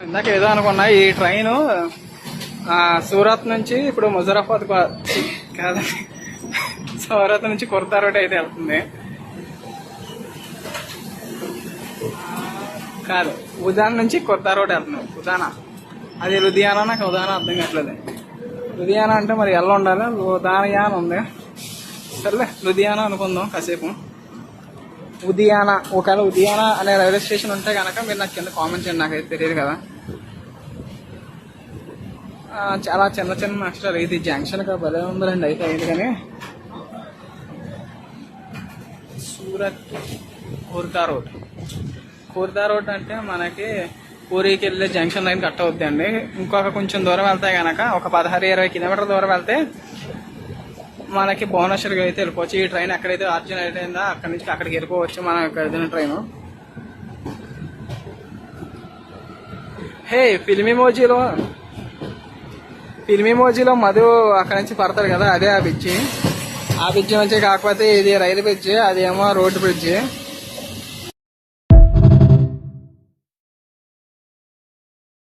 ఇందాక ఏదో అనుకున్నా ఈ ట్రైన్ సూరత్ నుంచి ఇప్పుడు ముజరాబాద్ కాదండి, సూరత్ నుంచి కుర్తా రోడ్ అయితే వెళ్తుంది. కాదు, ఉదాన్ నుంచి కుర్తా రోడ్ వెళ్తుంది. ఉదానా అది లుధియానా, నాకు ఉదానా అర్థం కావట్లేదు. లుధియానా అంటే మరి ఎలా ఉండాలి, లుధానియా అని ఉంది. సర్లే లుధియానా అనుకుందాం కాసేపు. ఉదియానా, ఒకవేళ ఉదియానా అనే రైల్వే స్టేషన్ ఉంటే కనుక మీరు నాకు కింద కామెంట్ చేయండి, నాకైతే తెలియదు కదా. చాలా చిన్న చిన్న అక్షరాలు. ఇది జంక్షన్ కా భలే ఉందండి అయితే అయింది. కానీ సూరత్ కుర్తా రోడ్ అంటే మనకి పూరికి వెళ్ళే జంక్షన్ లైన్ కట్ అవుద్ది అండి. ఇంకొక కొంచెం దూరం వెళ్తే కనుక ఒక 16-20 కిలోమీటర్ల దూరం వెళ్తే మనకి భువనేశ్వర్కి అయితే వెళ్ళిపోవచ్చు. ఈ ట్రైన్ ఎక్కడైతే ఆర్జినేట్ అయిందో అక్కడి నుంచి అక్కడికి వెళ్ళిపోవచ్చు మన ఎదిన ట్రైన్. హే ఫిల్మీ మోజీలో మధు అక్కడి నుంచి పడతారు కదా, అదే ఆ బ్రిడ్జి నుంచి. కాకపోతే ఇది రైలు బ్రిడ్జి, అదేమో రోడ్డు బ్రిడ్జి.